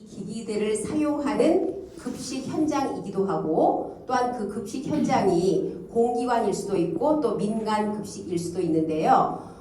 이 기기들을 사용하는 급식 현장이기도 하고 또한 그 급식 현장이 공기관일 수도 있고 또 민간 급식일 수도 있는데요.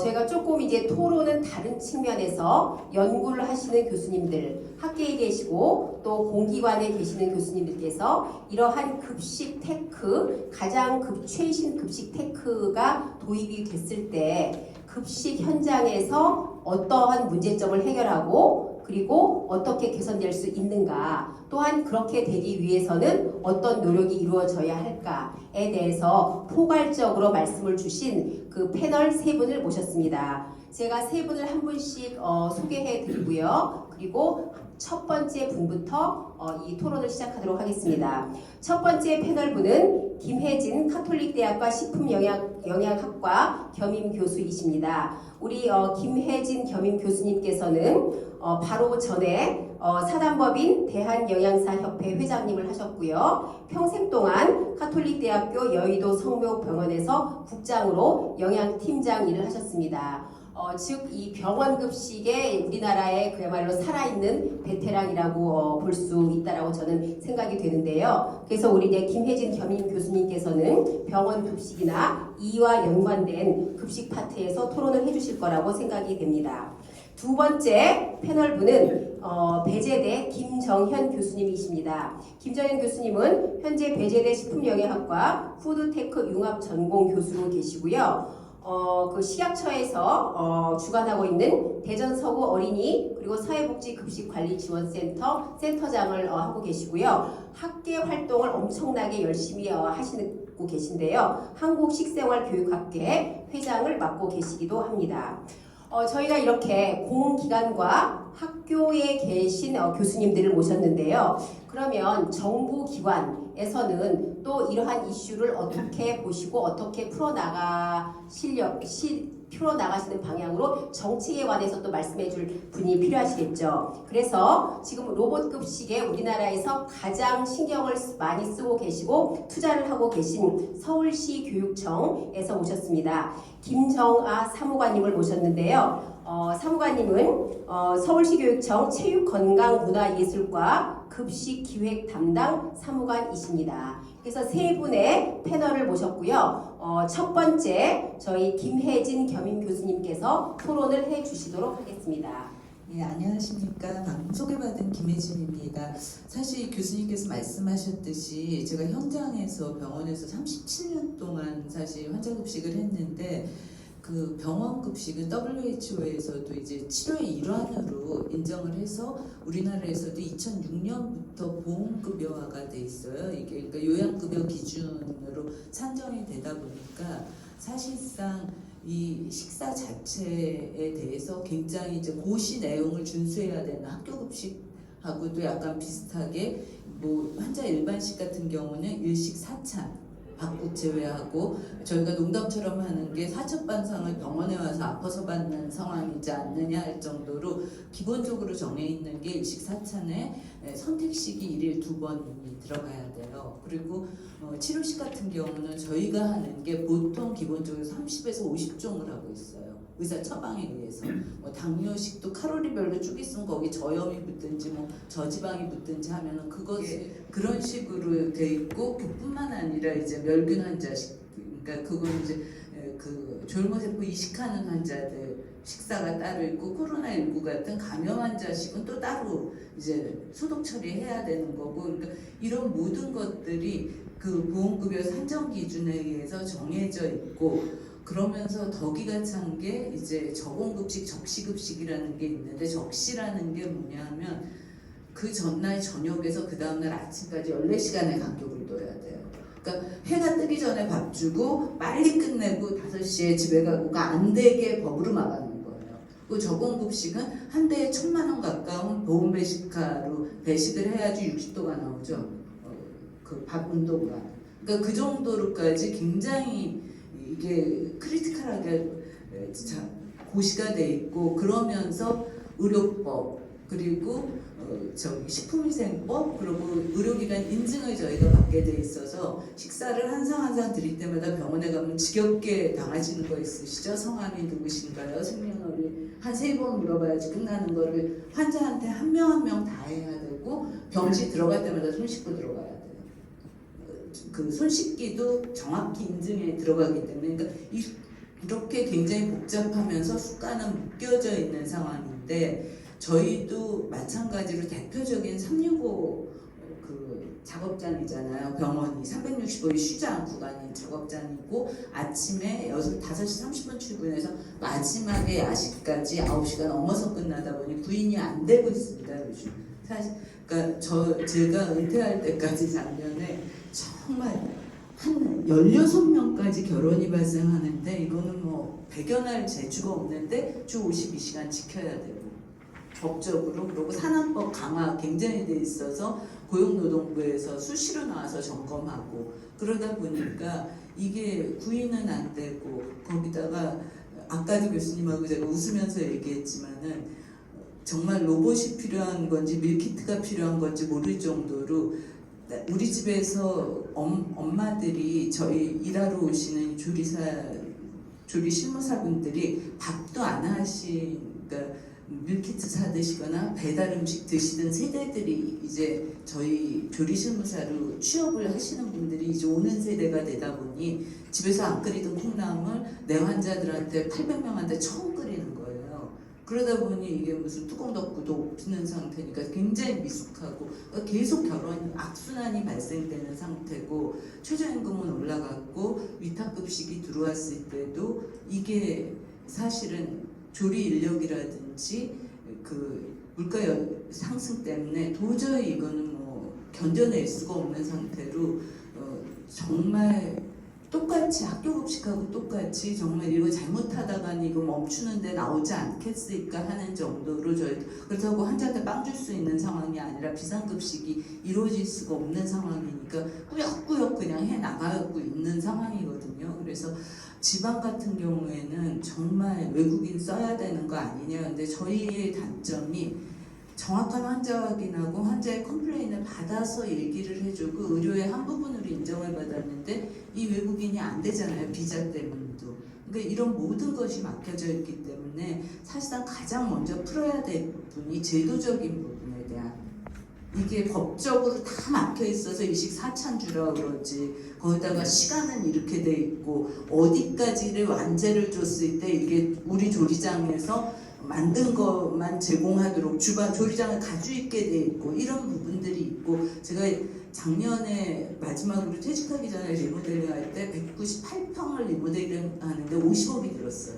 제가 조금 이제 토론은 다른 측면에서 연구를 하시는 교수님들, 학계에 계시고 또 공기관에 계시는 교수님들께서 이러한 급식 테크, 가장 최신 급식 테크가 도입이 됐을 때 급식 현장에서 어떠한 문제점을 해결하고 그리고 어떻게 개선될 수 있는가, 또한 그렇게 되기 위해서는 어떤 노력이 이루어져야 할까에 대해서 포괄적으로 말씀을 주신 그 패널 세 분을 모셨습니다. 제가 세 분을 한 분씩 소개해 드리고요. 그리고 첫 번째 분부터 이 토론을 시작하도록 하겠습니다. 첫 번째 패널분은 김혜진 카톨릭대학과 식품영양학과 겸임 교수이십니다. 우리 김혜진 겸임 교수님께서는 바로 전에 사단법인 대한영양사협회 회장님을 하셨고요. 평생 동안 카톨릭대학교 여의도 성묘병원에서 국장으로 영양팀장 일을 하셨습니다. 즉 이 병원급식에 우리나라의 그야말로 살아있는 베테랑이라고 볼 수 있다라고 저는 생각이 되는데요. 그래서 우리 이제 김혜진 겸임 교수님께서는 병원급식이나 이와 연관된 급식 파트에서 토론을 해주실 거라고 생각이 됩니다. 두 번째 패널분은 배재대 김정현 교수님이십니다. 김정현 교수님은 현재 배재대 식품영양학과 푸드테크 융합 전공 교수로 계시고요. 그 식약처에서 주관하고 있는 대전 서구 어린이 그리고 사회복지급식관리지원센터 센터장을 하고 계시고요. 학계 활동을 엄청나게 열심히 하시고 계신데요. 한국식생활교육학회 회장을 맡고 계시기도 합니다. 저희가 이렇게 공기관과 학교에 계신 교수님들을 모셨는데요. 그러면 정부 기관에서는 또 이러한 이슈를 어떻게 보시고 어떻게 풀어나가시는 방향으로 정책에 관해서 또 말씀해 줄 분이 필요하시겠죠. 그래서 지금 로봇급식에 우리나라에서 가장 신경을 많이 쓰고 계시고 투자를 하고 계신 서울시 교육청에서 오셨습니다. 김정아 사무관님을 모셨는데요. 사무관님은 서울시 교육청 체육건강문화예술과 급식기획 담당 사무관이십니다. 그래서 세 분의 패널을 모셨고요. 첫 번째 저희 김혜진 겸임 교수님께서 토론을 해주시도록 하겠습니다. 네, 안녕하십니까. 방금 소개받은 김혜진입니다. 사실 교수님께서 말씀하셨듯이 제가 현장에서 병원에서 37년 동안 사실 환자급식을 했는데 그 병원급식은 WHO에서도 이제 치료의 일환으로 인정을 해서 우리나라에서도 2006년부터 보험급여화가 돼 있어요. 이게 그러니까 요양급여 기준으로 산정이 되다 보니까 사실상 이 식사 자체에 대해서 굉장히 이제 고시 내용을 준수해야 되는 학교급식하고도 약간 비슷하게 뭐 환자 일반식 같은 경우는 일식 사찬 밥국 제외하고 저희가 농담처럼 하는 게 사첩반상을 병원에 와서 아파서 받는 상황이지 않느냐 할 정도로 기본적으로 정해 있는 게 일식 사찬에 선택식이 일일 2번이 들어가야 돼요. 그리고 치료식 같은 경우는 저희가 하는 게 보통 기본적으로 30에서 50종을 하고 있어요. 의사 처방에 의해서 뭐 당뇨식도 칼로리별로 쭉 있으면 거기 저염이 붙든지 뭐 저지방이 붙든지 하면은 그것이 그런 식으로 돼 있고 그뿐만 아니라 이제 멸균 환자식 그러니까 그건 이제 그 졸모세포 이식하는 환자들 식사가 따로 있고 코로나19 같은 감염 환자식은 또 따로 이제 소독 처리해야 되는 거고 그러니까 이런 모든 것들이 그 보험급여 산정 기준에 의해서 정해져 있고 그러면서 더 기가 찬 게 이제 저공급식, 적시급식이라는 게 있는데 적시라는 게 뭐냐면 그 전날 저녁에서 그 다음날 아침까지 14시간의 간격을 둬야 돼요. 그러니까 해가 뜨기 전에 밥 주고 빨리 끝내고 5시에 집에 가고가 안 되게 법으로 막아놓은 거예요. 그 저공급식은 한 대에 1,000만 원 가까운 보험 배식가로 배식을 해야지 60도가 나오죠. 그 밥 온도가. 그러니까 그 정도로까지 굉장히 이게 크리티컬하게 고시가 돼 있고 그러면서 의료법 그리고 식품위생법 그리고 의료기관 인증을 저희가 받게 돼 있어서 식사를 한 상 한 상 드릴 때마다 병원에 가면 지겹게 당하시는 거 있으시죠? 성함이 누구신가요? 생년월일 한 3번 물어봐야지 끝나는 거를 환자한테 한 명 한 명 다 해야 되고 병실 들어갈 때마다 손 씻고 들어가야 돼요. 그 손 씻기도 정확히 인증에 들어가기 때문에 그러니까 이렇게 굉장히 복잡하면서 수가는 묶여져 있는 상황인데 저희도 마찬가지로 대표적인 365 그 작업장이잖아요. 병원이 365일 쉬지 않고 가는 작업장이고 아침에 5시 30분 출근해서 마지막에 야식까지 9시가 넘어서 끝나다 보니 구인이 안 되고 있습니다. 요즘 사실 그러니까 제가 은퇴할 때까지 작년에 정말 한 16명까지 결혼이 발생하는데 이거는 뭐 배견할 재주가 없는데 주 52시간 지켜야 되고 법적으로 그리고 산안법 강화 굉장히 돼 있어서 고용노동부에서 수시로 나와서 점검하고 그러다 보니까 이게 구인은 안 되고 거기다가 아까도 교수님하고 제가 웃으면서 얘기했지만은 정말 로봇이 필요한 건지 밀키트가 필요한 건지 모를 정도로 우리 집에서 엄마들이 저희 일하러 오시는 조리 실무사분들이 밥도 안 하시니까 밀키트 사 드시거나 배달 음식 드시던 세대들이 이제 저희 조리 실무사로 취업을 하시는 분들이 이제 오는 세대가 되다 보니 집에서 안 끓이던 콩나물 내 환자들한테 800명한테 처음 끓이는 거예요. 그러다 보니 이게 무슨 뚜껑 덮고도 없는 상태니까 굉장히 미숙하고 계속 결혼 악순환이 발생되는 상태고 최저임금은 올라갔고 위탁급식이 들어왔을 때도 이게 사실은 조리 인력이라든지 그 물가 상승 때문에 도저히 이거는 뭐 견뎌낼 수가 없는 상태로 정말 똑같이 학교 급식하고 똑같이 정말 이거 잘못하다가는 이거 멈추는데 나오지 않겠을까 하는 정도로 저희 그렇다고 환자한테 빵 줄 수 있는 상황이 아니라 비상급식이 이루어질 수가 없는 상황이니까 꾸역꾸역 그냥 해 나가고 있는 상황이거든요. 그래서 지방 같은 경우에는 정말 외국인 써야 되는 거 아니냐. 근데 저희의 단점이 정확한 환자 확인하고 환자의 컴플레인을 받아서 얘기를 해주고 의료의 한 부분으로 인정을 받았는데 이 외국인이 안 되잖아요. 비자 때문에도. 그러니까 이런 모든 것이 막혀져 있기 때문에 사실상 가장 먼저 풀어야 될 부분이 제도적인 부분에 대한 이게 법적으로 다 막혀 있어서 이식 사찬주라 그러지 거기다가 시간은 이렇게 돼 있고 어디까지를 완제를 줬을 때 이게 우리 조리장에서 만든 것만 제공하도록 조리장을 가지고 있게 돼 있고 이런 부분들이 있고 제가 작년에 마지막으로 퇴직하기 전에 리모델링 할 때 198평을 리모델링 하는데 50억이 들었어요.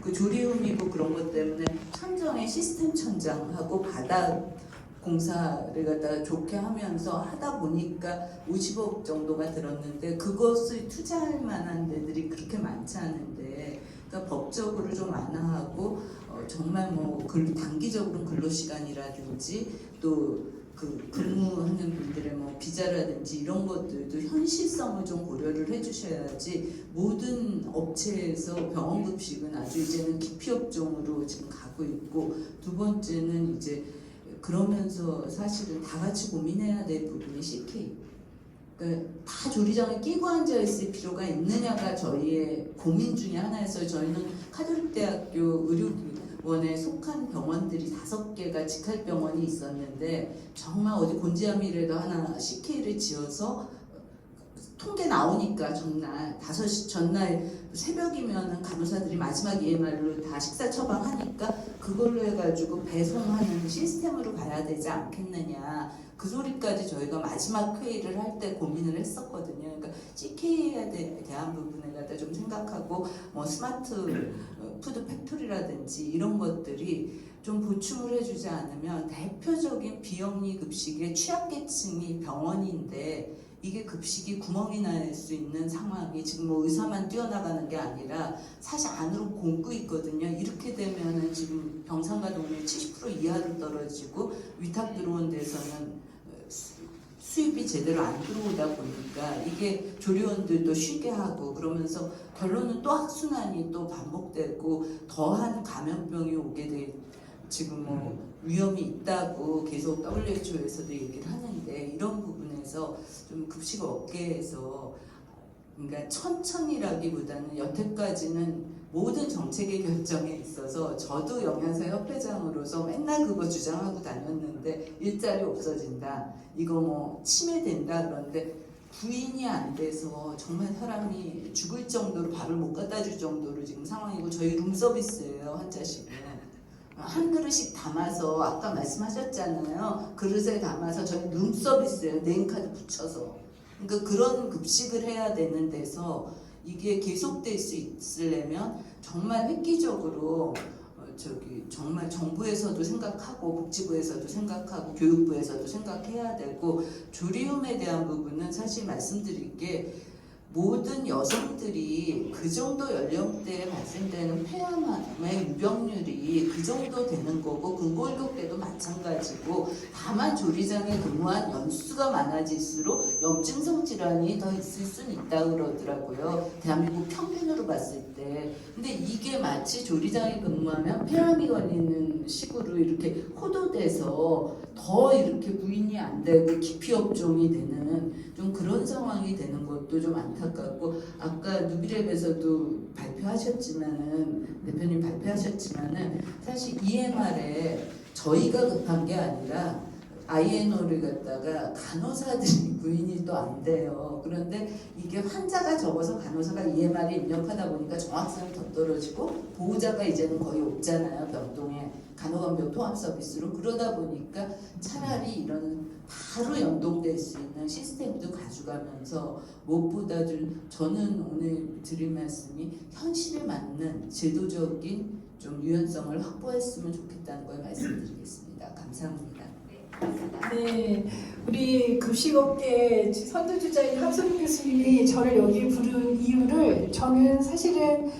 그 조리움이고 그런 것 때문에 천정에 시스템 천장하고 바닥 공사를 갖다가 좋게 하면서 하다 보니까 50억 정도가 들었는데 그것을 투자할 만한 데들이 그렇게 많지 않은데 그러니까 법적으로 좀 완화하고 정말 뭐 단기적으로 근로시간이라든지 또 그 근무하는 분들의 뭐 비자라든지 이런 것들도 현실성을 좀 고려를 해주셔야지 모든 업체에서 병원급식은 아주 이제는 기피업종으로 지금 가고 있고 두 번째는 이제 그러면서 사실은 다 같이 고민해야 될 부분이 CK. 그러니까 다 조리장에 끼고 앉아 있을 필요가 있느냐가 저희의 고민 중에 하나였어요. 저희는 카톨릭대학교 의료원에 속한 병원들이 5개가 직할병원이 있었는데 정말 어디 곤지암이라도 하나 CK를 지어서 통계 나오니까 전날 5시 전날 새벽이면은 간호사들이 마지막 EMR로 다 식사 처방하니까 그걸로 해가지고 배송하는 시스템으로 가야 되지 않겠느냐 그 소리까지 저희가 마지막 회의를 할 때 고민을 했었거든요. 그러니까 CK에 대한 부분에 갖다 좀 생각하고 뭐 스마트 푸드 팩토리라든지 이런 것들이 좀 보충을 해주지 않으면 대표적인 비영리 급식의 취약계층이 병원인데 이게 급식이 구멍이 날 수 있는 상황이 지금 뭐 의사만 뛰어나가는 게 아니라 사실 안으로 곪고 있거든요. 이렇게 되면은 지금 병상가 동률 70% 이하로 떨어지고 위탁 들어온 데서는 수입이 제대로 안 들어오다 보니까 이게 조리원들도 쉬게 하고 그러면서 결론은 또 악순환이 또 반복되고 더한 감염병이 오게 지금 뭐 위험이 있다고 계속 WHO에서도 얘기를 하는데 이런 부분에서 좀 급식 업계에서 그러니까 천천히라기보다는 여태까지는 모든 정책의 결정에 있어서 저도 영양사 협회장으로서 맨날 그거 주장하고 다녔는데 일자리 없어진다 이거 뭐 침해된다 그런데 부인이 안 돼서 정말 사람이 죽을 정도로 밥을 못 갖다 줄 정도로 지금 상황이고 저희 룸서비스예요 환자식은 한 그릇씩 담아서 아까 말씀하셨잖아요 그릇에 담아서 저희 룸서비스예요 네임카드 붙여서 그러니까 그런 급식을 해야 되는 데서 이게 계속될 수 있으려면 정말 획기적으로 정말 정부에서도 생각하고 복지부에서도 생각하고 교육부에서도 생각해야 되고 조리움에 대한 부분은 사실 말씀드릴 게 모든 여성들이 그 정도 연령대에 발생되는 폐암의 유병률이 그 정도 되는 거고 근골격 때도 마찬가지고 다만 조리장에 근무한 연수가 많아질수록 염증성 질환이 더 있을 수는 있다 그러더라고요. 대한민국 평균으로 봤을 때. 근데 이게 마치 조리장에 근무하면 폐암이 걸리는 식으로 이렇게 호도돼서 더 이렇게 부인이 안 되고 기피 업종이 되는 좀 그런 상황이 되는 것도 좀 안타깝고 아까 누비랩에서도 발표하셨지만은 대표님 발표하셨지만은 사실 EMR에 저희가 급한 게 아니라 INO를 갖다가 간호사들이 구인이 또 안 돼요. 그런데 이게 환자가 적어서 간호사가 EMR에 입력하다 보니까 정확성이 더 떨어지고 보호자가 이제는 거의 없잖아요. 병동에 간호간병 통합 서비스로 그러다 보니까 차라리 이런 바로 연동될 수 있는 시스템도 가져가면서 무엇보다 저는 오늘 드릴 말씀이 현실에 맞는 제도적인 좀 유연성을 확보했으면 좋겠다는 걸 말씀드리겠습니다. 감사합니다. 네, 우리 급식업계 선두주자인 함선 교수님이 저를 여기 부른 이유를 저는 사실은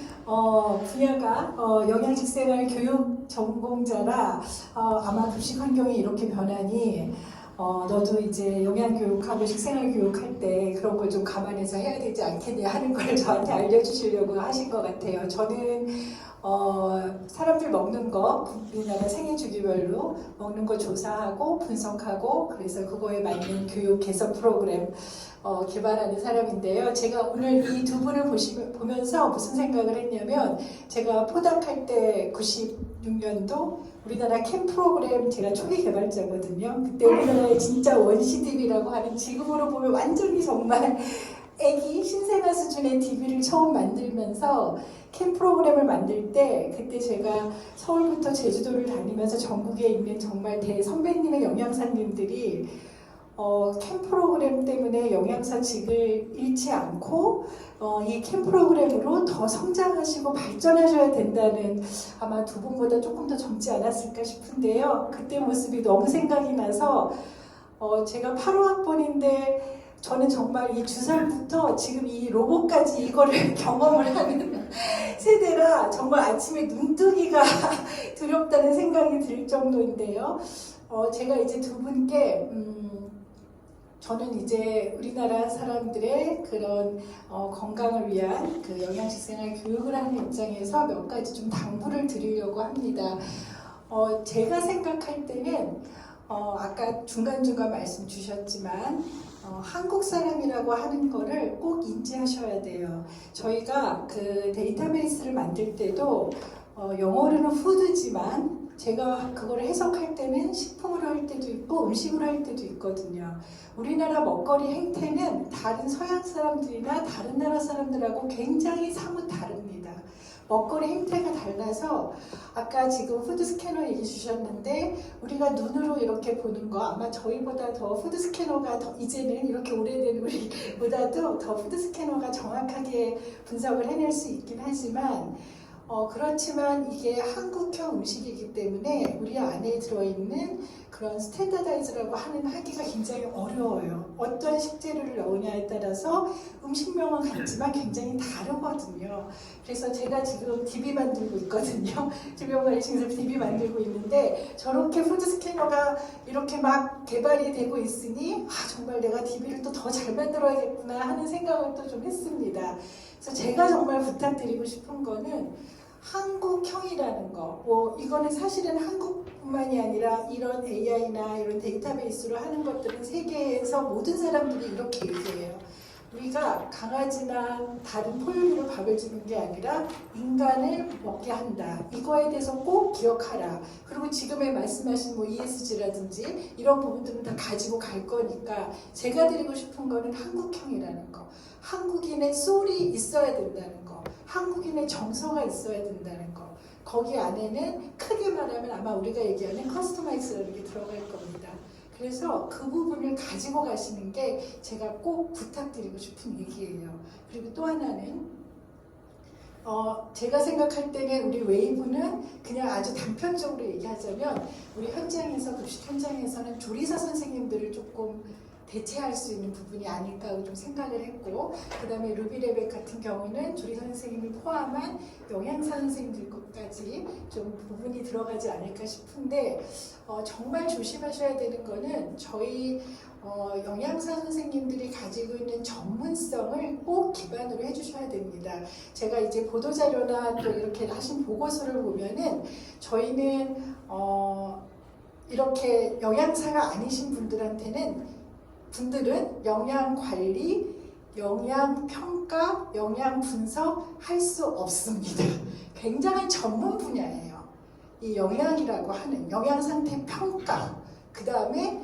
분야가 영양식생활 교육 전공자라 아마 급식 환경이 이렇게 변하니 너도 이제 영양교육하고 식생활교육할 때 그런 걸 좀 감안해서 해야 되지 않겠냐 하는 걸 저한테 알려주시려고 하신 것 같아요. 저는 사람들 먹는 거 우리나라 생애 주기별로 먹는 거 조사하고 분석하고 그래서 그거에 맞는 교육 개선 프로그램 개발하는 사람인데요. 제가 오늘 이 두 분을 보면서 무슨 생각을 했냐면 제가 포닥할 때 96년도 우리나라 캠 프로그램 제가 초기 개발자거든요. 그때 우리나라의 진짜 원시 DB라고 하는 지금으로 보면 완전히 정말 애기 신생아 수준의 DB를 처음 만들면서 캠 프로그램을 만들 때 그때 제가 서울부터 제주도를 다니면서 전국에 있는 정말 대선배님의 영양사님들이 캠 프로그램 때문에 영양사직을 잃지 않고 이 캠 프로그램으로 더 성장하시고 발전하셔야 된다는 아마 두 분보다 조금 더 젊지 않았을까 싶은데요. 그때 모습이 너무 생각이 나서 제가 8호학번인데 저는 정말 이 주사부터 지금 이 로봇까지 이거를 경험을 하는 세대라 정말 아침에 눈뜨기가 두렵다는 생각이 들 정도인데요. 제가 이제 두 분께 저는 이제 우리나라 사람들의 그런 건강을 위한 그 영양식생활 교육을 하는 입장에서 몇 가지 좀 당부를 드리려고 합니다. 제가 생각할 때는 아까 중간중간 말씀 주셨지만 한국 사람이라고 하는 거를 꼭 인지하셔야 돼요. 저희가 그 데이터베이스를 만들 때도 영어로는 푸드지만 제가 그걸 해석할 때는 식품으로 할 때도 있고 음식으로 할 때도 있거든요. 우리나라 먹거리 행태는 다른 서양 사람들이나 다른 나라 사람들하고 굉장히 사뭇 다릅니다. 먹거리 행태가 달라서 아까 지금 푸드 스캐너 얘기 주셨는데 우리가 눈으로 이렇게 보는 거 아마 저희보다 더 푸드 스캐너가 더 이제는 이렇게 오래된 우리보다도 더 푸드 스캐너가 정확하게 분석을 해낼 수 있긴 하지만 그렇지만 이게 한국형 음식이기 때문에 우리 안에 들어있는 그런 스탠다다이즈라고 하기가 굉장히 어려워요. 어떤 식재료를 넣으냐에 따라서 음식명은 같지만 굉장히 다르거든요. 그래서 제가 지금 DB 만들고 있거든요. 질병관리청에서 DB 만들고 있는데 저렇게 푸드 스캐너가 이렇게 막 개발이 되고 있으니 정말 내가 DB를 또 더 잘 만들어야겠구나 하는 생각을 또 좀 했습니다. 그래서 제가 정말 부탁드리고 싶은 거는 한국형이라는 거, 뭐 이거는 사실은 한국뿐만이 아니라 이런 AI나 이런 데이터베이스로 하는 것들은 세계에서 모든 사람들이 이렇게 얘기해요. 우리가 강아지나 다른 포유류로 밥을 주는 게 아니라 인간을 먹게 한다. 이거에 대해서 꼭 기억하라. 그리고 지금에 말씀하신 뭐 ESG라든지 이런 부분들은 다 가지고 갈 거니까 제가 드리고 싶은 거는 한국형이라는 거. 한국인의 소울이 있어야 된다는 거. 한국인의 정서가 있어야 된다는 거. 거기 안에는 크게 말하면 아마 우리가 얘기하는 커스터마이즈라는 게 들어갈 겁니다. 그래서 그 부분을 가지고 가시는 게 제가 꼭 부탁드리고 싶은 얘기예요. 그리고 또 하나는 제가 생각할 때는 우리 웨이브는 그냥 아주 단편적으로 얘기하자면 우리 현장에서 급식 현장에서는 조리사 선생님들을 조금 대체할 수 있는 부분이 아닐까 좀 생각을 했고, 그 다음에 루비레벡 같은 경우는 조리사 선생님을 포함한 영양사 선생님들까지 좀 부분이 들어가지 않을까 싶은데 정말 조심하셔야 되는 거는 저희 영양사 선생님들이 가지고 있는 전문성을 꼭 기반으로 해주셔야 됩니다. 제가 이제 보도자료나 또 이렇게 하신 보고서를 보면은 저희는 이렇게 영양사가 아니신 분들은 영양 관리, 영양 평가, 영양 분석 할 수 없습니다. 굉장히 전문 분야예요. 이 영양이라고 하는 영양 상태 평가, 그 다음에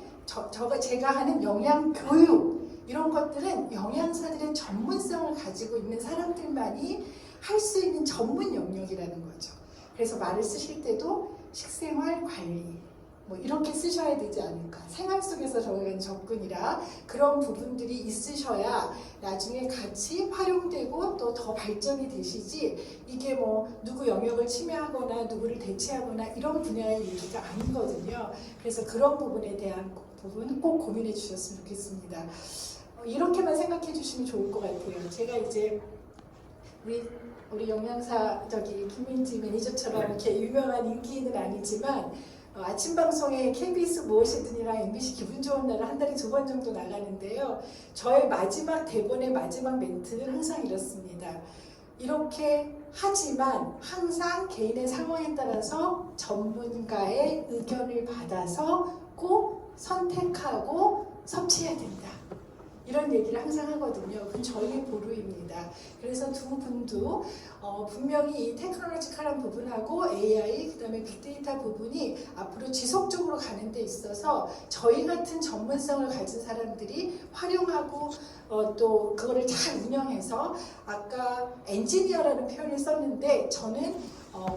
제가 하는 영양 교육, 이런 것들은 영양사들의 전문성을 가지고 있는 사람들만이 할 수 있는 전문 영역이라는 거죠. 그래서 말을 쓰실 때도 식생활 관리, 뭐 이렇게 쓰셔야 되지 않을까. 생활 속에서 저희는 접근이라 그런 부분들이 있으셔야 나중에 같이 활용되고 또 더 발전이 되시지, 이게 뭐 누구 영역을 침해하거나 누구를 대체하거나 이런 분야의 얘기가 아니거든요. 그래서 그런 부분에 대한 부분 꼭 고민해 주셨으면 좋겠습니다. 이렇게만 생각해 주시면 좋을 것 같아요. 제가 이제 우리 영양사 김민지 매니저처럼 이렇게 유명한 인기인은 아니지만 아침 방송에 KBS 무엇이든이랑 MBC 기분 좋은 날은 한 달에 2번 정도 나가는데요. 저의 마지막 대본의 마지막 멘트는 항상 이렇습니다. 이렇게 하지만 항상 개인의 상황에 따라서 전문가의 의견을 받아서 꼭 선택하고 섭취해야 된다. 이런 얘기를 항상 하거든요. 그건 저희의 보루입니다. 그래서 두 분도 분명히 이 테크놀로지컬한 부분하고 AI, 그 다음에 빅데이터 부분이 앞으로 지속적으로 가는 데 있어서 저희 같은 전문성을 가진 사람들이 활용하고 또 그거를 잘 운영해서, 아까 엔지니어라는 표현을 썼는데 저는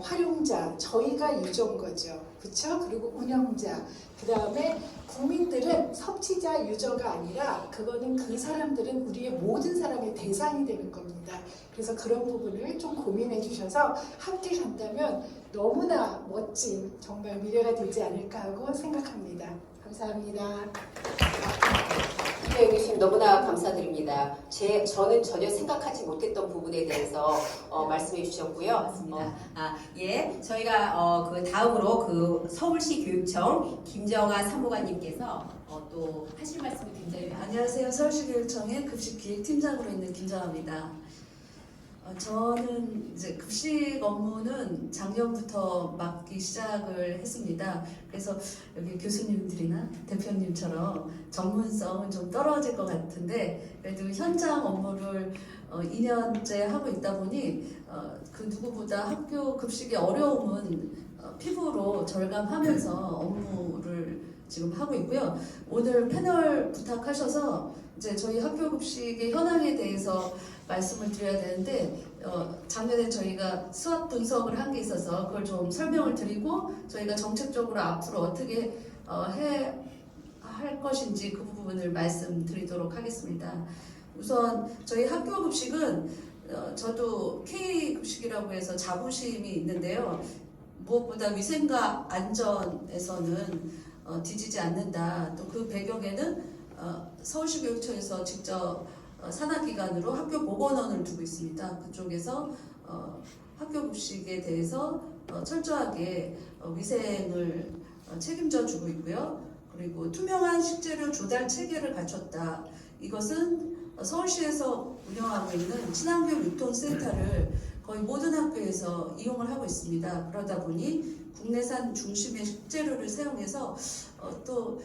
활용자, 저희가 유저인 거죠. 그렇죠? 그리고 운영자, 그 다음에 국민들은 섭취자, 유저가 아니라 그거는 그 사람들은 우리의 모든 사람의 대상이 되는 겁니다. 그래서 그런 부분을 좀 고민해 주셔서 함께 간다면 너무나 멋진 정말 미래가 되지 않을까 하고 생각합니다. 감사합니다. 네, 교수님 너무나 감사드립니다. 저는 전혀 생각하지 못했던 부분에 대해서 말씀해 주셨고요. 맞습니다. 예, 저희가 그 다음으로 그 서울시 교육청 김정아 사무관님께서 또 하실 말씀이 굉장히 많아요. 안녕하세요. 서울시교육청의 급식기획팀장으로 있는 김정아입니다. 저는 이제 급식 업무는 작년부터 맡기 시작을 했습니다. 그래서 여기 교수님들이나 대표님처럼 전문성은 좀 떨어질 것 같은데, 그래도 현장 업무를 2년째 하고 있다 보니 그 누구보다 학교 급식의 어려움은 피부로 절감하면서 업무를 지금 하고 있고요. 오늘 패널 부탁하셔서 이제 저희 학교 급식의 현황에 대해서 말씀을 드려야 되는데, 작년에 저희가 수학 분석을 한 게 있어서 그걸 좀 설명을 드리고 저희가 정책적으로 앞으로 어떻게 할 것인지 그 부분을 말씀드리도록 하겠습니다. 우선 저희 학교 급식은 저도 K급식이라고 해서 자부심이 있는데요. 무엇보다 위생과 안전에서는 뒤지지 않는다. 또 그 배경에는 서울시 교육청에서 직접 산하기관으로 학교 보건원을 두고 있습니다. 그쪽에서 학교 급식에 대해서 철저하게 위생을 책임져 주고 있고요. 그리고 투명한 식재료 조달 체계를 갖췄다. 이것은 서울시에서 운영하고 있는 친환경 유통센터를 거의 모든 학교에서 이용을 하고 있습니다. 그러다 보니 국내산 중심의 식재료를 사용해서 또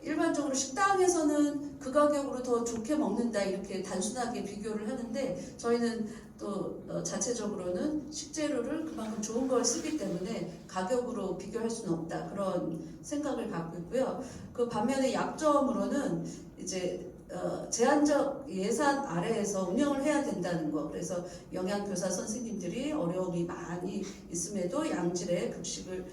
일반적으로 식당에서는 그 가격으로 더 좋게 먹는다 이렇게 단순하게 비교를 하는데 저희는 또 자체적으로는 식재료를 그만큼 좋은 걸 쓰기 때문에 가격으로 비교할 수는 없다 그런 생각을 갖고 있고요. 그 반면에 약점으로는 이제 제한적 예산 아래에서 운영을 해야 된다는 거. 그래서 영양교사 선생님들이 어려움이 많이 있음에도 양질의 급식을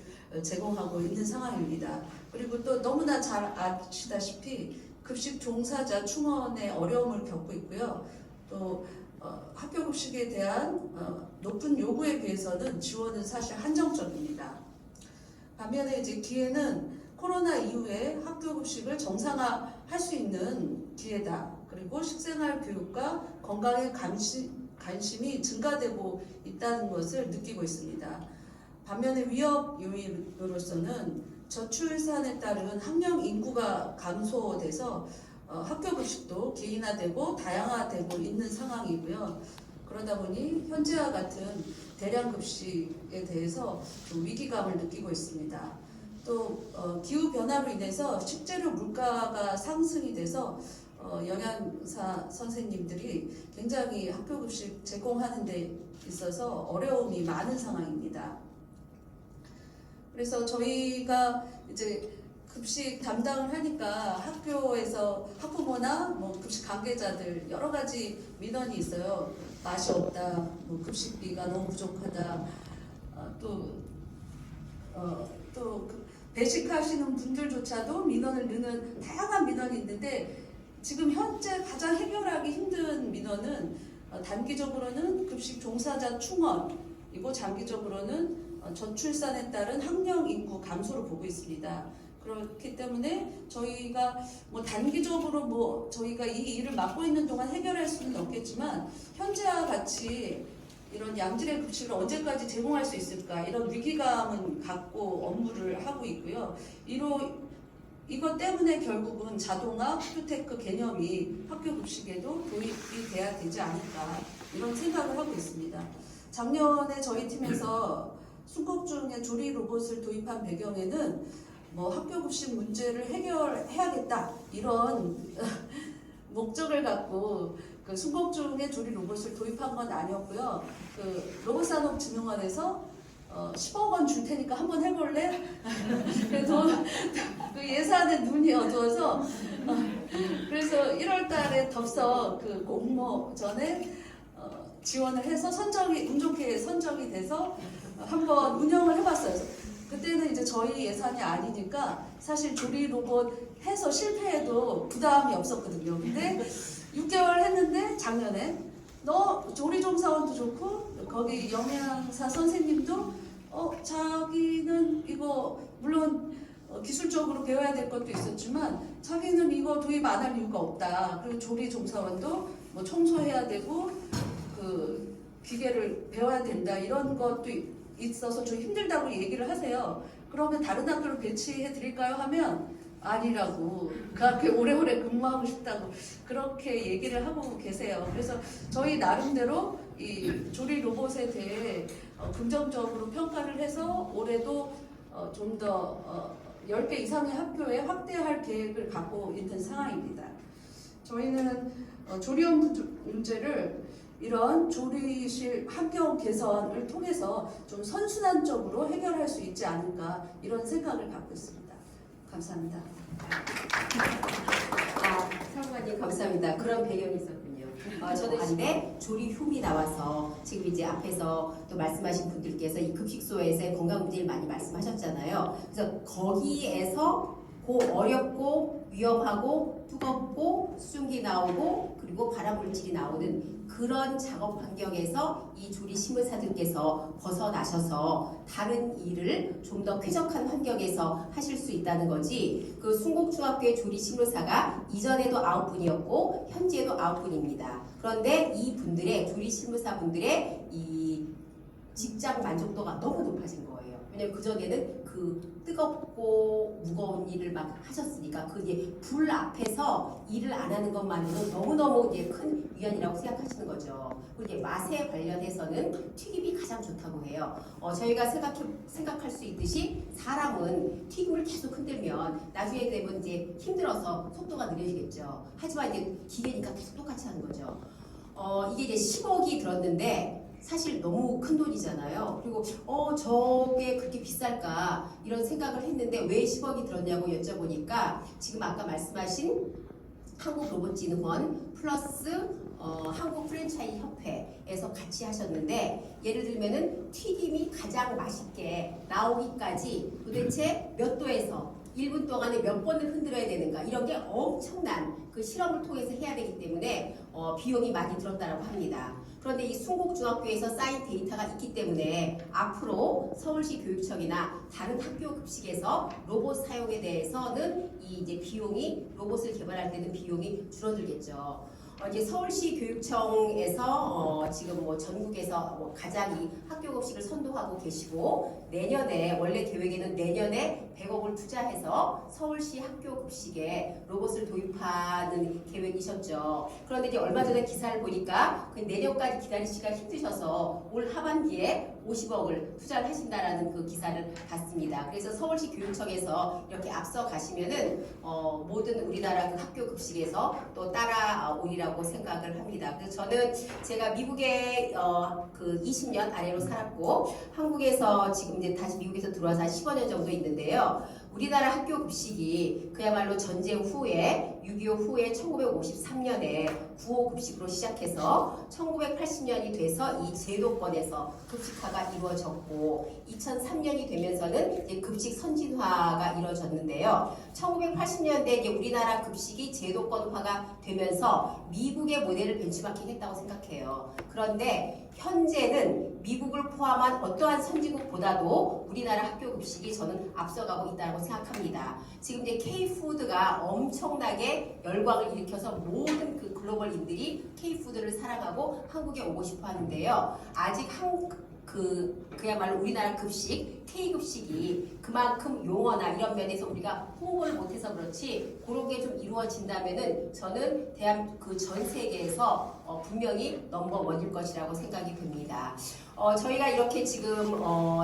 제공하고 있는 상황입니다. 그리고 또 너무나 잘 아시다시피 급식 종사자 충원의 어려움을 겪고 있고요. 또 학교 급식에 대한 높은 요구에 비해서는 지원은 사실 한정적입니다. 반면에 이제 기회는 코로나 이후에 학교 급식을 정상화할 수 있는 기회다. 그리고 식생활 교육과 건강에 관심이 증가되고 있다는 것을 느끼고 있습니다. 반면에 위협 요인으로서는 저출산에 따른 학령 인구가 감소돼서 학교 급식도 개인화되고 다양화되고 있는 상황이고요. 그러다 보니 현재와 같은 대량 급식에 대해서 좀 위기감을 느끼고 있습니다. 또 기후 변화로 인해서 식재료 물가가 상승이 돼서 영양사 선생님들이 굉장히 학교 급식 제공하는 데 있어서 어려움이 많은 상황입니다. 그래서 저희가 이제 급식 담당을 하니까 학교에서 학부모나 뭐 급식 관계자들 여러 가지 민원이 있어요. 맛이 없다, 뭐 급식비가 너무 부족하다, 또 배식하시는 분들조차도 민원을 넣는 다양한 민원이 있는데 지금 현재 가장 해결하기 힘든 민원은 단기적으로는 급식 종사자 충원이고 장기적으로는 저출산에 따른 학령 인구 감소를 보고 있습니다. 그렇기 때문에 저희가 뭐 단기적으로 뭐 저희가 이 일을 맡고 있는 동안 해결할 수는 없겠지만 현재와 같이 이런 양질의 급식을 언제까지 제공할 수 있을까 이런 위기감은 갖고 업무를 하고 있고요. 이것 때문에 결국은 자동화 푸드테크 개념이 학교 급식에도 도입이 돼야 되지 않을까 이런 생각을 하고 있습니다. 작년에 저희 팀에서 순국중에 조리 로봇을 도입한 배경에는 뭐 학교 급식 문제를 해결해야겠다 이런 목적을 갖고 그 순국중에 조리 로봇을 도입한 건 아니었고요. 그 로봇산업진흥원에서 10억 원 줄 테니까 한번 해볼래? 그래도 그 예산에 눈이 어두워서 그래서 1월 달에 덥석 그 공모전에 지원을 해서 운 좋게 선정이 돼서 한번 운영을 해봤어요. 그때는 이제 저희 예산이 아니니까 사실 조리 로봇 해서 실패해도 부담이 없었거든요. 근데 6개월 했는데 작년에 조리 종사원도 좋고 거기 영양사 선생님도 자기는 이거 물론 기술적으로 배워야 될 것도 있었지만 자기는 이거 도입 안 할 이유가 없다. 그리고 조리 종사원도 뭐 청소해야 되고 그 기계를 배워야 된다 이런 것도 있어서 좀 힘들다고 얘기를 하세요. 그러면 다른 학교로 배치해 드릴까요? 하면 아니라고 그 학교에 오래오래 근무하고 싶다고 그렇게 얘기를 하고 계세요. 그래서 저희 나름대로 이 조리 로봇에 대해 긍정적으로 평가를 해서 올해도 좀 더 10개 이상의 학교에 확대할 계획을 갖고 있는 상황입니다. 저희는 조리원 문제를 이런 조리실 환경 개선을 통해서 좀 선순환적으로 해결할 수 있지 않을까 이런 생각을 갖고 있습니다. 감사합니다. 사무관님 감사합니다. 그런 배경이 있었군요. 저도 아닌데 조리 흉이 나와서 지금 이제 앞에서 또 말씀하신 분들께서 이 급식소에서의 건강 문제를 많이 말씀하셨잖아요. 그래서 거기에서 어렵고 위험하고 뜨겁고 수증기 나오고 그리고 발암물질이 나오는 그런 작업 환경에서 이 조리 식물사들께서 벗어나셔서 다른 일을 좀 더 쾌적한 환경에서 하실 수 있다는 거지. 그 순곡중학교의 조리 식물사가 이전에도 9분이었고 현재도 9분입니다. 그런데 이 분들의 조리 식물사 분들의 이 직장 만족도가 너무 높아진 거예요. 왜냐면 그전에는 그 뜨겁고 무거운 일을 막 하셨으니까 그 이제 불 앞에서 일을 안 하는 것만으로 너무너무 이제 큰 위안이라고 생각하시는 거죠. 그리고 이제 맛에 관련해서는 튀김이 가장 좋다고 해요. 저희가 생각할 수 있듯이 사람은 튀김을 계속 흔들면 나중에 되면 이제 힘들어서 속도가 느려지겠죠. 하지만 이제 기계니까 계속 똑같이 하는 거죠. 이게 이제 10억이 들었는데 사실 너무 큰 돈이잖아요. 그리고 저게 그렇게 비쌀까 이런 생각을 했는데 왜 10억이 들었냐고 여쭤보니까 지금 아까 말씀하신 한국로봇진흥원 플러스 한국 프랜차이즈 협회에서 같이 하셨는데 예를 들면은 튀김이 가장 맛있게 나오기까지 도대체 몇 도에서 1분 동안에 몇 번을 흔들어야 되는가 이런 게 엄청난 그 실험을 통해서 해야 되기 때문에 비용이 많이 들었다고 합니다. 그런데 이 순곡중학교에서 쌓인 데이터가 있기 때문에 앞으로 서울시 교육청이나 다른 학교 급식에서 로봇 사용에 대해서는 이 이제 비용이 로봇을 개발할 때는 비용이 줄어들겠죠. 이제 서울시 교육청에서 지금 뭐 전국에서 가장 이 학교 급식을 선도하고 계시고 내년에 원래 계획에는 내년에 100억을 투자해서 서울시 학교 급식에 로봇을 도입하는 계획이셨죠. 그런데 이제 얼마 전에 기사를 보니까 그 내년까지 기다리시기가 힘드셔서 올 하반기에 50억을 투자를 하신다라는 그 기사를 봤습니다. 그래서 서울시 교육청에서 이렇게 앞서 가시면은 모든 우리나라 그 학교 급식에서 또 따라오리라고 생각을 합니다. 그래서 저는 제가 미국에 그 20년 아래로 살았고 한국에서 지금 이제 다시 미국에서 들어와서 한 15년 정도 있는데요. 우리나라 학교 급식이 그야말로 전쟁 후에 6.25 후에 1953년에 9.5 급식으로 시작해서 1980년이 돼서 이 제도권에서 급식화가 이루어졌고 2003년이 되면서는 이제 급식 선진화가 이루어졌는데요. 1980년대 이제 우리나라 급식이 제도권화가 되면서 미국의 모델을 벤치마킹했다고 생각해요. 그런데 현재는 미국을 포함한 어떠한 선진국보다도 우리나라 학교 급식이 저는 앞서가고 있다고 생각합니다. 지금 이제 K푸드가 엄청나게 열광을 일으켜서 모든 그 글로벌인들이 K푸드를 사랑하고 한국에 오고 싶어 하는데요. 아직 그야말로 우리나라 급식, K급식이 그만큼 용어나 이런 면에서 우리가 홍보를 못해서 그렇지 그런 게 좀 이루어진다면은 저는 전 세계에서 분명히 넘버원일 것이라고 생각이 듭니다. 저희가 이렇게 지금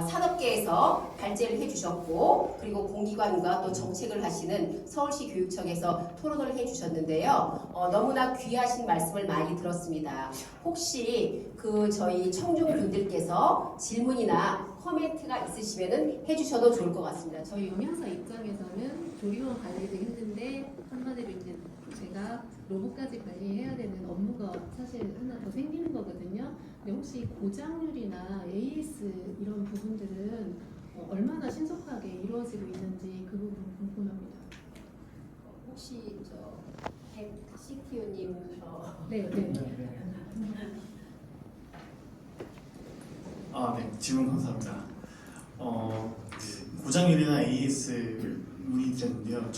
산업계에서 발제를 해주셨고 그리고 공기관과 또 정책을 하시는 서울시 교육청에서 토론을 해주셨는데요. 너무나 귀하신 말씀을 많이 들었습니다. 혹시 저희 청중분들께서 질문이나 코멘트가 있으시면은 해주셔도 좋을 것 같습니다. 저희 영양사 입장에서는 조리원 관리도 힘든데 한마디로 이제 제가 로봇까지 관리해야 되는 업무가 사실 하나 더 생기는 거거든요. 근데 혹시 고장률이나 AS 이런 부분들은 얼마나 신속하게 이루어지고 있는지 그 부분 궁금합니다. 혹시 CTO님 네. 네, 질문 감사합니다. 고장률이나 AS 문의드렸는데요.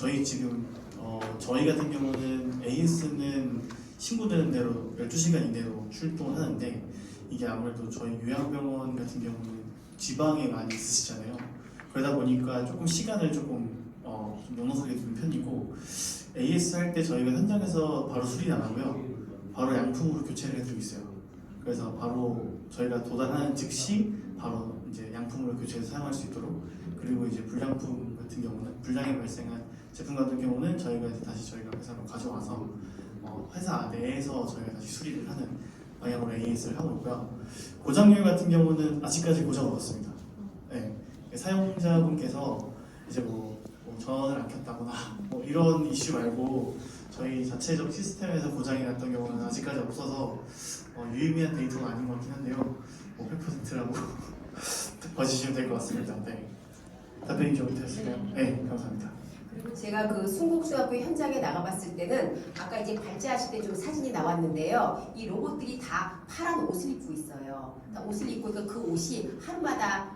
저희 같은 경우는 AS는 신고되는 대로 12시간 이내로 출동을 하는데 이게 아무래도 저희 요양병원 같은 경우는 지방에 많이 있으시잖아요. 그러다 보니까 조금 시간을 좀 넉넉하게 두는 편이고 AS 할 때 저희가 현장에서 바로 수리 안 하고요. 바로 양품으로 교체를 해드리고 있어요. 그래서 바로 저희가 도달하는 즉시 바로 이제 양품으로 교체해서 사용할 수 있도록 그리고 이제 불량품 같은 경우는 불량이 발생한 제품 같은 경우는 저희가 회사로 가져와서 회사 내에서 저희가 다시 수리를 하는 방향으로 AS를 하고 있고요. 고장률 같은 경우는 아직까지 고장 없었습니다. 네, 사용자분께서 이제 뭐 전원을 안 켰다거나 뭐 이런 이슈 말고 저희 자체적 시스템에서 고장이 났던 경우는 아직까지 없어서 유의미한 데이터가 아닌 것 같긴 한데요. 100%라고 봐주시면 될 것 같습니다. 네. 답변이 좀 되셨을까요? 네, 감사합니다. 그리고 제가 그 순곡중학교 현장에 나가봤을 때는 아까 이제 발제하실 때 좀 사진이 나왔는데요. 이 로봇들이 다 파란 옷을 입고 있어요. 다 옷을 입고 있고 그 옷이 하루마다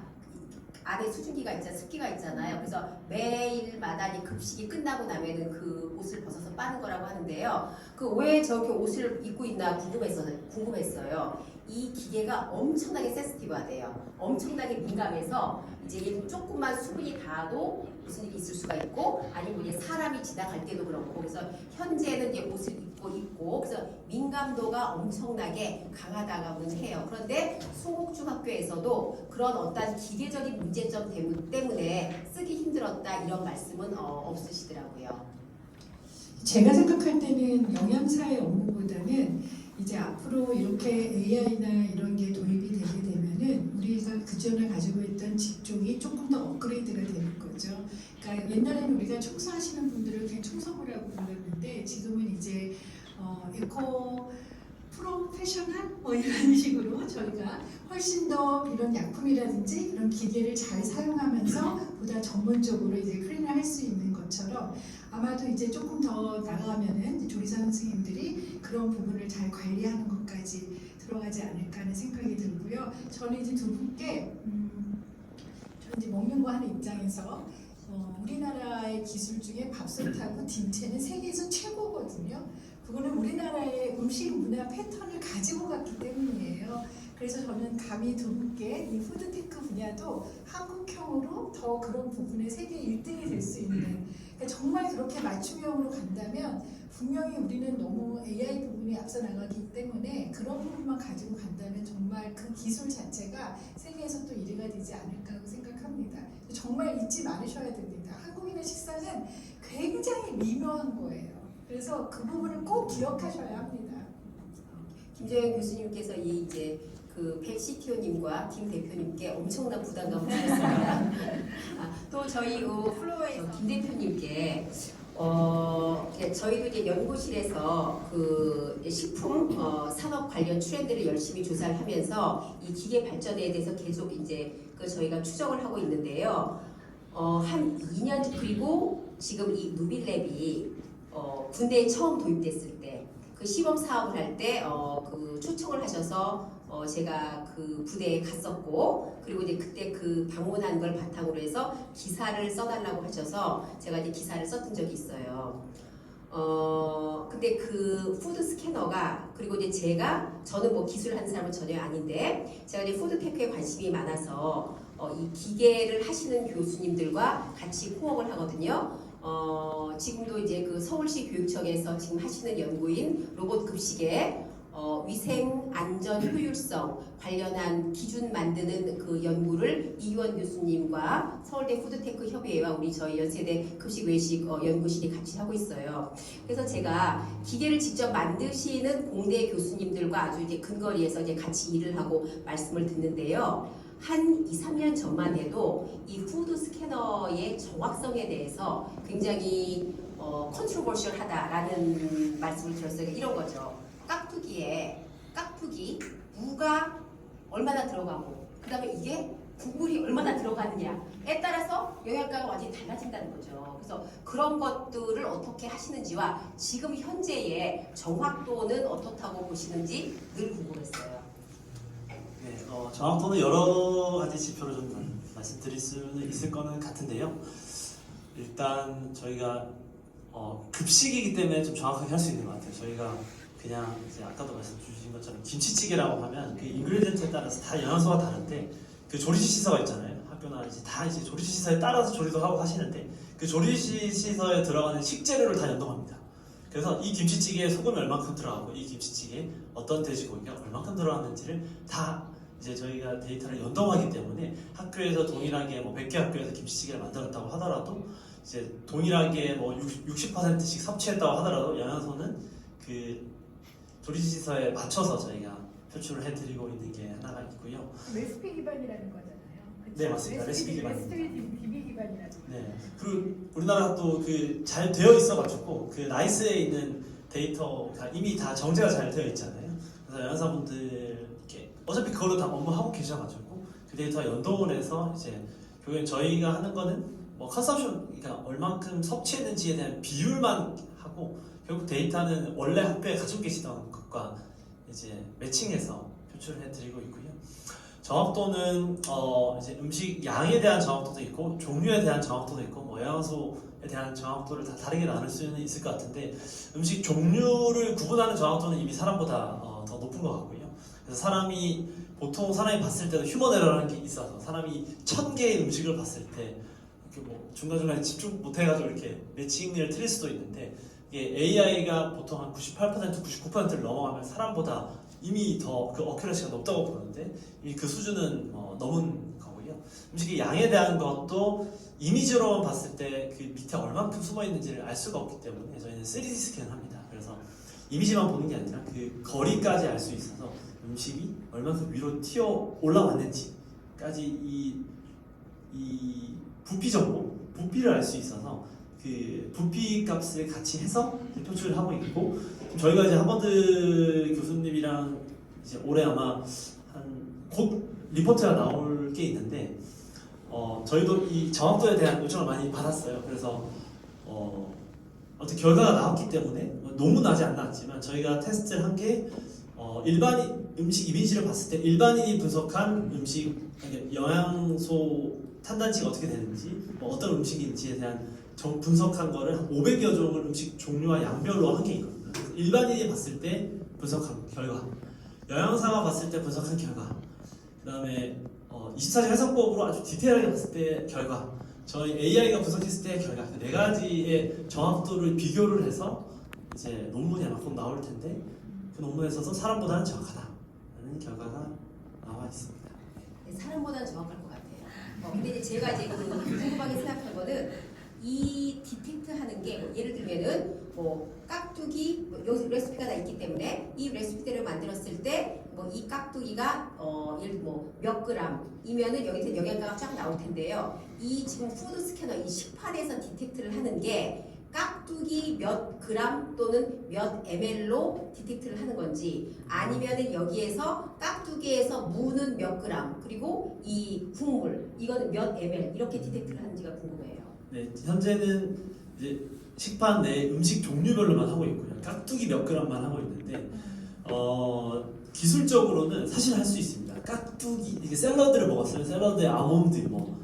안에 수증기가 습기가 있잖아요. 그래서 매일마다 이 급식이 끝나고 나면은 그 옷을 벗어서 빠는 거라고 하는데요. 그 왜 저렇게 옷을 입고 있나 궁금했어요. 이 기계가 엄청나게 센시티브하대요. 엄청나게 민감해서 이제 예를 들면 조금만 수분이 닿아도 무슨 일이 있을 수가 있고 아니면 이제 사람이 지나갈 때도 그렇고 그래서 현재는 이제 옷을 입고 그래서 민감도가 엄청나게 강하다고는 해요. 그런데 송옥중학교에서도 그런 어떤 기계적인 문제점 때문에 쓰기 힘들었다 이런 말씀은 없으시더라고요. 제가 생각할 때는 영양사의 업무보다는 이제 앞으로 이렇게 AI나 이런 게 도입이 되게 되면은 우리가 그전에 가지고 있던 직종이 조금 더 업그레이드가 되는 거죠. 그러니까 옛날에는 우리가 청소하시는 분들을 그냥 청소부라고 불렀는데 지금은 이제 에코 프로페셔널 이런 식으로 저희가 훨씬 더 이런 약품이라든지 이런 기계를 잘 사용하면서 보다 전문적으로 이제 클린을 할 수 있는 것처럼 아마도 이제 조금 더 나가면은 조리사 선생님들이 그런 부분을 잘 관리하는 것까지 들어가지 않을까 하는 생각이 들고요. 저는 이제 두 분께 저는 이제 먹는 거 하는 입장에서 우리나라의 기술 중에 밥솥하고 딘체는 세계에서 최고거든요. 그거는 우리나라의 음식 문화 패턴을 가지고 갔기 때문이에요. 그래서 저는 감히 두 분께 이 푸드테크 분야도 한국형으로 더 그런 부분에 세계 1등이 될 수 있는 그러니까 정말 그렇게 맞춤형으로 간다면 분명히 우리는 너무 AI 부분이 앞서 나가기 때문에 그런 부분만 가지고 간다면 정말 그 기술 자체가 세계에서 또 1위가 되지 않을까 하고 생각합니다. 정말 잊지 말으셔야 됩니다. 한국인의 식사는 굉장히 미묘한 거예요. 그래서 그 부분을 꼭 기억하셔야 합니다. 김정현 교수님께서 이제 그 백 CTO님과 김 대표님께 엄청난 부담감을 주셨습니다. 또 저희 플로어에서 김 대표님께 저희도 이제 연구실에서 그 식품 산업 관련 트렌드를 열심히 조사를 하면서 이 기계 발전에 대해서 계속 이제 그 저희가 추적을 하고 있는데요. 한 2년 그리고 지금 이 누빌랩이 군대에 처음 도입됐을 때 그 시범 사업을 할 때 그 초청을 하셔서 제가 그 부대에 갔었고 그리고 이제 그때 그 방문한 걸 바탕으로 해서 기사를 써달라고 하셔서 제가 이제 기사를 썼던 적이 있어요. 근데 그 푸드 스캐너가 그리고 이제 저는 뭐 기술 하는 사람은 전혀 아닌데 제가 이제 푸드테크에 관심이 많아서 이 기계를 하시는 교수님들과 같이 코업을 하거든요. 지금도 이제 그 서울시 교육청에서 지금 하시는 연구인 로봇 급식의 위생, 안전, 효율성 관련한 기준 만드는 그 연구를 이유원 교수님과 서울대 푸드테크 협의회와 우리 저희 연세대 급식 외식 연구실이 같이 하고 있어요. 그래서 제가 기계를 직접 만드시는 공대 교수님들과 아주 이제 근거리에서 이제 같이 일을 하고 말씀을 듣는데요. 한 2, 3년 전만 해도 이 푸드 스캐너의 정확성에 대해서 굉장히 컨트로버셜하다라는 말씀을 들었어요. 이런 거죠. 깍두기 무가 얼마나 들어가고 그 다음에 이게 국물이 얼마나 들어가느냐에 따라서 영양가가 완전히 달라진다는 거죠. 그래서 그런 것들을 어떻게 하시는지와 지금 현재의 정확도는 어떻다고 보시는지 늘 궁금했어요. 네, 정확도는 여러 가지 지표로 좀 말씀드릴 수는 있을 거는 같은데요. 일단 저희가 급식이기 때문에 좀 정확하게 할 수 있는 것 같아요. 저희가 그냥 이제 아까도 말씀 주신 것처럼 김치찌개라고 하면 그 인그리디언트에 따라서 다 영양소가 다른데 그 조리시 시서가 있잖아요. 학교나 이제 다 이제 조리시 시서에 따라서 조리도 하고 하시는데 그 조리시 시서에 들어가는 식재료를 다 연동합니다. 그래서 이 김치찌개에 소금이 얼만큼 들어가고 이 김치찌개에 어떤 돼지고기가 얼만큼 들어갔는지를 다 이제 저희가 데이터를 연동하기 때문에 학교에서 동일하게 뭐 100개 학교에서 김치찌개를 만들었다고 하더라도 이제 동일하게 뭐 60%씩 섭취했다고 하더라도 영양소는 그 조리시서에 맞춰서 저희가 표출을 해드리고 있는 게 하나가 있고요. 레시피 기반이라는 거잖아요. 그쵸? 네, 맞습니다. 레시피 기반. 비비 기반이라는 거. 네. 그리고 우리나라 또 그 잘 되어 있어가지고 그 나이스에 있는 데이터가 이미 다 정제가 잘 되어 있잖아요. 그래서 영양사분들 이렇게 어차피 그걸로 다 업무하고 계셔가지고 그 데이터 연동을 해서 이제 결국엔 저희가 하는 거는 뭐 컨섬션, 그러니까 얼만큼 섭취했는지에 대한 비율만 하고 결국 데이터는 원래 학교에 가지고 계시던 것과 이제 매칭해서 표출을 해드리고 있고요. 정확도는 이제 음식 양에 대한 정확도도 있고 종류에 대한 정확도도 있고 뭐 영양소에 대한 정확도를 다 다르게 나눌 수는 있을 것 같은데 음식 종류를 구분하는 정확도는 이미 사람보다 더 높은 것 같고요. 그래서 보통 사람이 봤을 때도 휴먼 에러라는 게 있어서 사람이 1000개의 음식을 봤을 때 이렇게 뭐 중간중간에 집중 못해가지고 이렇게 매칭을 틀릴 수도 있는데 이게 AI가 보통 한 98%, 99%를 넘어가면 사람보다 이미 더 그 어큐러시가 높다고 보는데 이미 그 수준은 넘은 거고요. 음식의 양에 대한 것도 이미지로만 봤을 때 그 밑에 얼만큼 숨어 있는지를 알 수가 없기 때문에 저희는 3D 스캔을 합니다. 그래서 이미지만 보는 게 아니라 그 거리까지 알 수 있어서 음식이 얼만큼 위로 튀어 올라왔는지까지 이 부피 정보, 부피를 알 수 있어서 그 부피 값을 같이 해서 표출을 하고 있고 저희가 이제 하버드 교수님이랑 이제 올해 아마 곧 리포트가 나올 게 있는데 저희도 이 정확도에 대한 요청을 많이 받았어요. 그래서 어떻게 결과가 나왔기 때문에 너무 나지 않았지만 저희가 테스트를 한 게 일반인 음식 이미지를 봤을 때 일반인이 분석한 음식 영양소 탄단치가 어떻게 되는지 어떤 음식인지에 대한 분석한 거를 한 500여 종을 음식 종류와 양별로 한 게 있거든요. 일반인이 봤을 때 분석한 결과, 영양사가 봤을 때 분석한 결과, 그 다음에 24시 해석법으로 아주 디테일하게 봤을 때 결과, 저희 AI가 분석했을 때 결과, 그 네 가지의 정확도를 비교를 해서 이제 논문이 아마 곧 나올 텐데 그 논문에서도 사람보다는 정확하다는 결과가 나와 있습니다. 사람보다는 정확할 것 같아요. 근데 이제 제가 이제 궁금하게 생각한 거는 이 디텍트 하는 게 예를 들면은 뭐 깍두기 여기 레시피가 다 있기 때문에 이 레시피대로 만들었을 때 뭐 이 깍두기가 예를 들어 몇 그램이면은 여기서 영양가가 쫙 나올 텐데요. 이 지금 푸드 스캐너 이 식판에서 디텍트를 하는 게 깍두기 몇 그램 또는 몇 ml로 디텍트를 하는 건지 아니면은 여기에서 깍두기에서 무는 몇 그램 그리고 이 국물 이거는 몇 ml 이렇게 디텍트를 하는지가 궁금해요. 네, 현재는 이제 식판 내 음식 종류별로만 하고 있고요. 깍두기 몇 그램만 하고 있는데 기술적으로는 사실 할 수 있습니다. 깍두기 이게 샐러드를 먹었어요. 샐러드에 아몬드, 뭐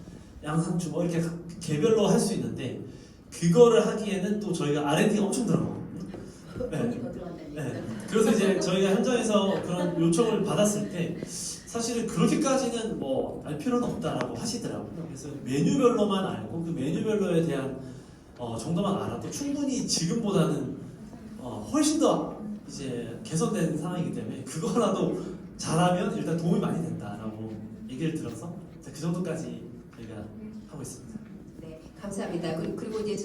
양상추 뭐 이렇게 개별로 할 수 있는데 그거를 하기에는 또 저희가 R&D가 엄청 들어가거든요. 돈이 더 들어간다는 네. 얘기죠. 그래서 이제 저희가 현장에서 그런 요청을 받았을 때 사실은 그렇게까지는 뭐 알 필요는 없다라고 하시더라고요. 그래서 메뉴별로만 알고 그 메뉴별로에 대한 정도만 알아도 충분히 지금보다는 훨씬 더 이제 개선된 상황이기 때문에 그거라도 잘하면 일단 도움이 많이 된다라고 얘기를 들어서 그 정도까지 저희가 하고 있습니다. 네, 감사합니다. 그리고 이제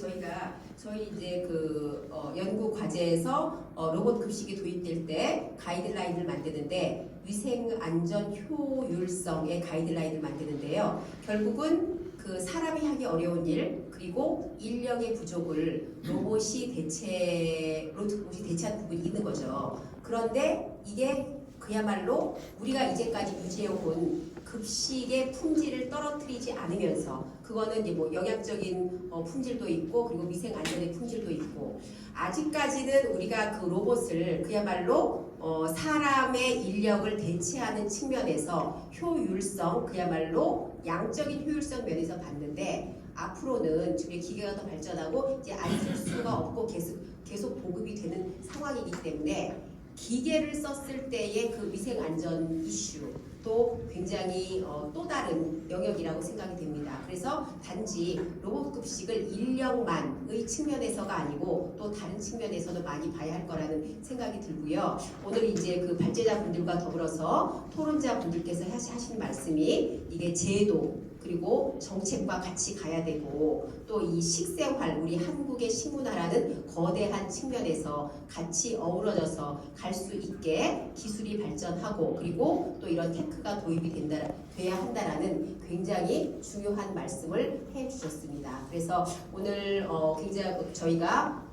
저희 이제 그 연구 과제에서 로봇 급식이 도입될 때 가이드라인을 만드는데 위생 안전 효율성의 가이드라인을 만드는데요. 결국은 그 사람이 하기 어려운 일 그리고 인력의 부족을 로봇이 대체한 부분이 있는 거죠. 그런데 이게 그야말로 우리가 이제까지 유지해온 급식의 품질을 떨어뜨리지 않으면서 그거는 이제 뭐 영양적인 품질도 있고 그리고 위생 안전의 품질도 있고 아직까지는 우리가 그 로봇을 그야말로 사람의 인력을 대체하는 측면에서 효율성 그야말로 양적인 효율성 면에서 봤는데 앞으로는 우리 기계가 더 발전하고 이제 안 쓸 수가 없고 계속 보급이 되는 상황이기 때문에 기계를 썼을 때의 그 위생 안전 이슈도 굉장히 또 다른 영역이라고 생각이 됩니다. 그래서 단지 로봇 급식을 인력만의 측면에서가 아니고 또 다른 측면에서도 많이 봐야 할 거라는 생각이 들고요. 오늘 이제 그 발제자분들과 더불어서 토론자분들께서 하신 말씀이 이게 제도 그리고 정책과 같이 가야 되고 또 이 식생활 우리 한국의 식문화라는 거대한 측면에서 같이 어우러져서 갈 수 있게 기술이 발전하고 그리고 또 이런 테크가 도입이 돼야 한다라는 굉장히 중요한 말씀을 해주셨습니다. 그래서 오늘 굉장히 저희가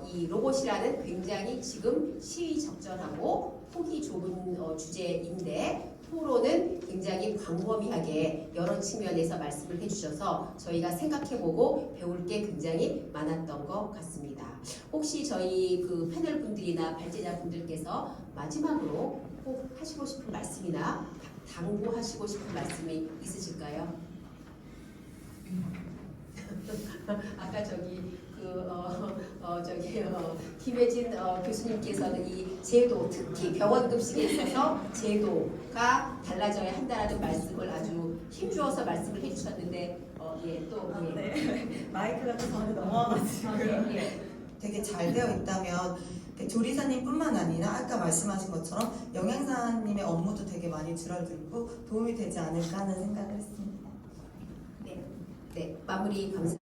이 로봇이라는 굉장히 지금 시의적절하고 폭이 좁은 주제인데 토론은 굉장히 광범위하게 여러 측면에서 말씀을 해주셔서 저희가 생각해보고 배울 게 굉장히 많았던 것 같습니다. 혹시 저희 그 패널 분들이나 발제자 분들께서 마지막으로 꼭 하시고 싶은 말씀이나 당부하시고 싶은 말씀이 있으실까요? 아까 저기 김혜진 교수님께서는 이 제도, 특히 병원 급식에 있어서 제도가 달라져야 한다는 말씀을 아주 힘주어서 말씀을 해주셨는데, 네. 마이크가 또 저한테 넘어와가지고 되게 잘 되어 있다면 조리사님뿐만 아니라 아까 말씀하신 것처럼 영양사님의 업무도 되게 많이 줄어들고 도움이 되지 않을까 하는 생각을 했습니다. 네, 마무리 감사.